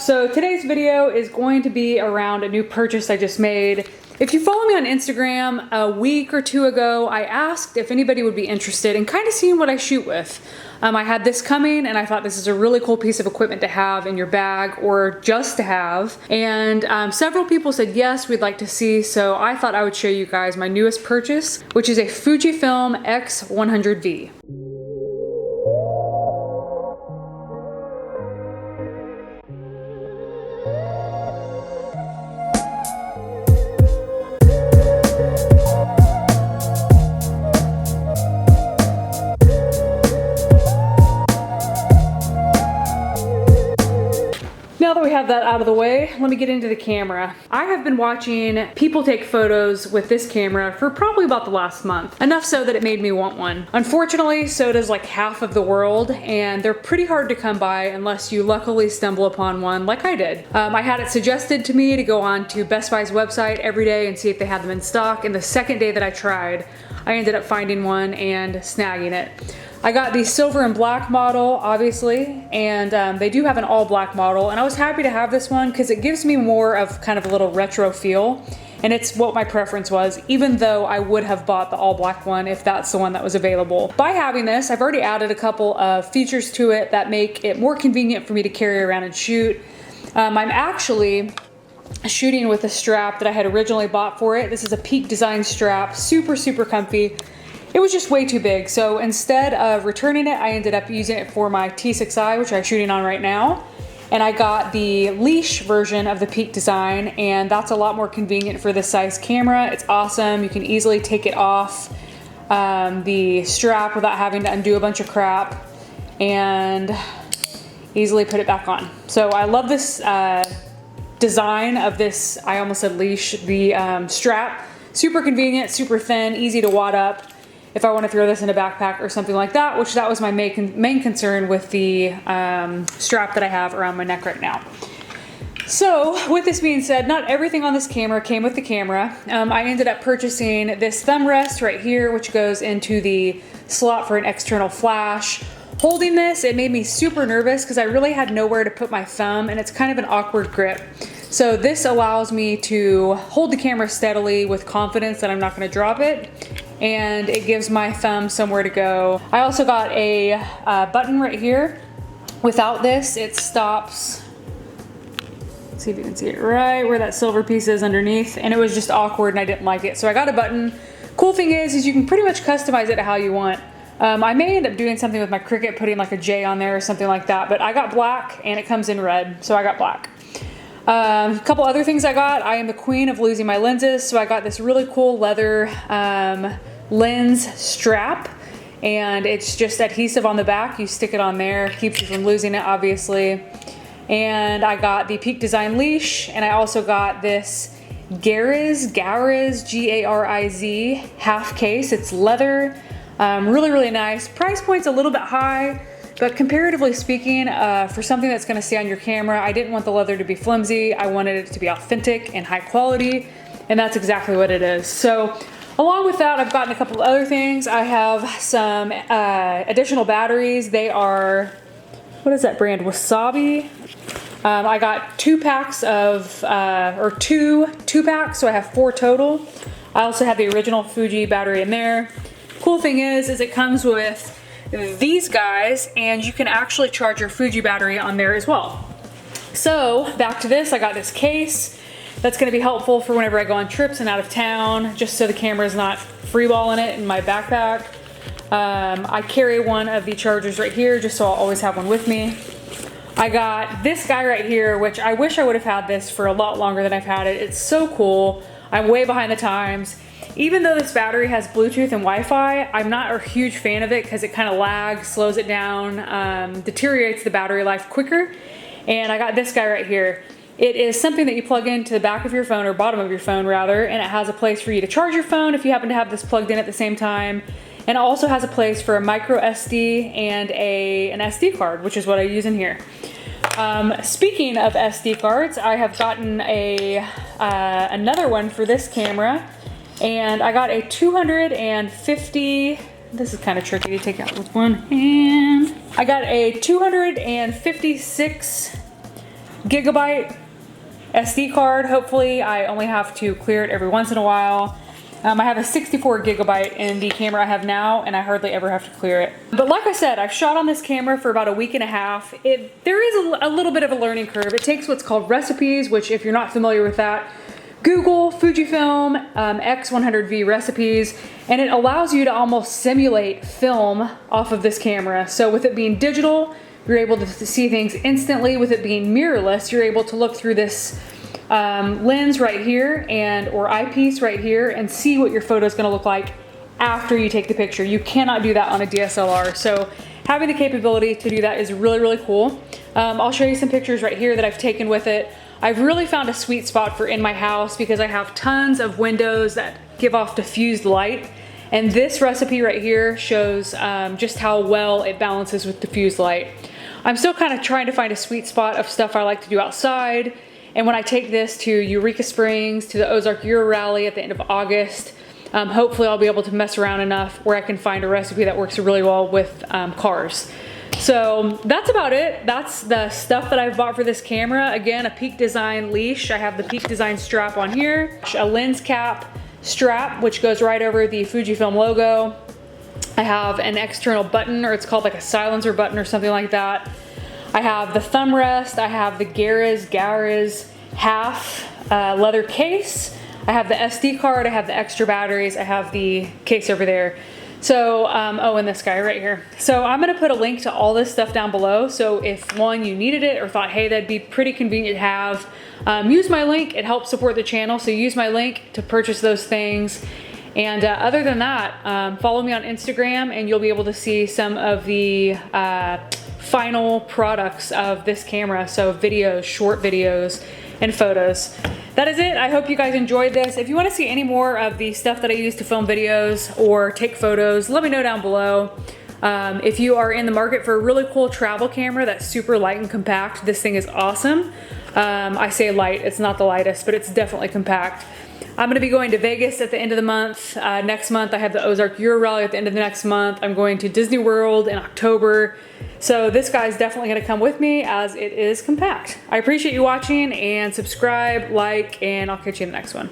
So today's video is going to be around a new purchase I just made. If you follow me on Instagram, a week or two ago, I asked if anybody would be interested in kind of seeing what I shoot with. I had this coming and I thought this is a really cool piece of equipment to have in your bag or just to have. And several people said, yes, we'd like to see. So I thought I would show you guys my newest purchase, which is a Fujifilm X100V. Now that we have that out of the way, let me get into the camera. I have been watching people take photos with this camera for probably about the last month. Enough so that it made me want one. Unfortunately, so does like half of the world, and they're pretty hard to come by unless you luckily stumble upon one like I did. I had it suggested to me to go on to Best Buy's website every day and see if they had them in stock, and the second day that I tried, I ended up finding one and snagging it. I got the silver and black model, obviously, and they do have an all black model, and I was happy to have this one because it gives me more of kind of a little retro feel, and it's what my preference was, even though I would have bought the all black one if that's the one that was available. By having this, I've already added a couple of features to it that make it more convenient for me to carry around and shoot. I'm actually shooting with a strap that I had originally bought for it. This is a Peak Design strap, super comfy. It was just way too big, so instead of returning it, I ended up using it for my T6i, which I'm shooting on right now. And I got the leash version of the Peak Design, and that's a lot more convenient for this size camera. It's awesome. You can easily take it off the strap without having to undo a bunch of crap and easily put it back on. So I love this design of this, I almost said leash, the strap. Super convenient, super thin, easy to wad up if I want to throw this in a backpack or something like that, which that was my main concern with the strap that I have around my neck right now. So with this being said, not everything on this camera came with the camera. I ended up purchasing this thumb rest right here, which goes into the slot for an external flash. Holding this, it made me super nervous because I really had nowhere to put my thumb, and it's kind of an awkward grip. So this allows me to hold the camera steadily with confidence that I'm not going to drop it, and it gives my thumb somewhere to go. I also got a button right here. Without this, it stops. Let's see if you can see it right where that silver piece is underneath, and it was just awkward and I didn't like it. So I got a button. Cool thing is you can pretty much customize it how you want. I may end up doing something with my Cricut, putting like a J on there or something like that, but I got black and it comes in red, so I got black. A couple other things I got. I am the queen of losing my lenses, so I got this really cool leather lens strap, and it's just adhesive on the back. You stick it on there, keeps you from losing it, obviously. And I got the Peak Design leash, and I also got this Gariz, G-A-R-I-Z half case. It's leather, really nice. Price point's a little bit high, but comparatively speaking, for something that's gonna stay on your camera, I didn't want the leather to be flimsy. I wanted it to be authentic and high quality, and that's exactly what it is. So along with that, I've gotten a couple of other things. I have some additional batteries. They are, what is that brand? Wasabi. I got 2 packs of, or two packs, so I have 4 total. I also have the original Fuji battery in there. Cool thing is it comes with these guys, and you can actually charge your Fuji battery on there as well. So back to this, I got this case that's going to be helpful for whenever I go on trips and out of town, just so the camera is not freeballing it in my backpack. I carry one of the chargers right here just so I'll always have one with me. I got this guy right here, which I wish I would have had this for a lot longer than I've had it. It's so cool. I'm way behind the times. Even though this battery has Bluetooth and Wi-Fi, I'm not a huge fan of it because it kind of lags, slows it down, deteriorates the battery life quicker. And I got this guy right here. It is something that you plug into the back of your phone, or bottom of your phone rather, and it has a place for you to charge your phone if you happen to have this plugged in at the same time. And it also has a place for a micro SD and an SD card, which is what I use in here. Speaking of SD cards, I have gotten another one for this camera. And I got a 250, this is kind of tricky to take out with one hand. I got a 256 gigabyte SD card. Hopefully I only have to clear it every once in a while. I have a 64 gigabyte in the camera I have now, and I hardly ever have to clear it. But like I said, I've shot on this camera for about a week and a half. There is a little bit of a learning curve. It takes what's called recipes, which if you're not familiar with that, Google Fujifilm X100V recipes, and it allows you to almost simulate film off of this camera. So with it being digital, you're able to see things instantly. With it being mirrorless, you're able to look through this lens right here or eyepiece right here and see what your photo is going to look like after you take the picture. You cannot do that on a DSLR. So having the capability to do that is really, really cool. I'll show you some pictures right here that I've taken with it. I've really found a sweet spot for in my house because I have tons of windows that give off diffused light. And this recipe right here shows just how well it balances with diffused light. I'm still kind of trying to find a sweet spot of stuff I like to do outside. And when I take this to Eureka Springs, to the Ozark Euro Rally at the end of August, hopefully I'll be able to mess around enough where I can find a recipe that works really well with cars. So that's about it. That's the stuff that I've bought for this camera. Again, a Peak Design leash. I have the Peak Design strap on here, a lens cap strap, which goes right over the Fujifilm logo. I have an external button, or it's called like a silencer button or something like that. I have the thumb rest. I have the Garris half leather case. I have the SD card. I have the extra batteries. I have the case over there. So, oh, and this guy right here. So I'm gonna put a link to all this stuff down below. So if one, you needed it or thought, hey, that'd be pretty convenient to have, use my link. It helps support the channel. So use my link to purchase those things. And other than that, follow me on Instagram and you'll be able to see some of the final products of this camera. So videos, short videos, and photos. That is it. I hope you guys enjoyed this. If you want to see any more of the stuff that I use to film videos or take photos, let me know down below. If you are in the market for a really cool travel camera that's super light and compact, this thing is awesome. I say light, it's not the lightest, but it's definitely compact. I'm gonna be going to Vegas at the end of the month. Next month I have the Ozark Euro Rally at the end of the next month. I'm going to Disney World in October. So this guy's definitely gonna come with me as it is compact. I appreciate you watching, and subscribe, like, and I'll catch you in the next one.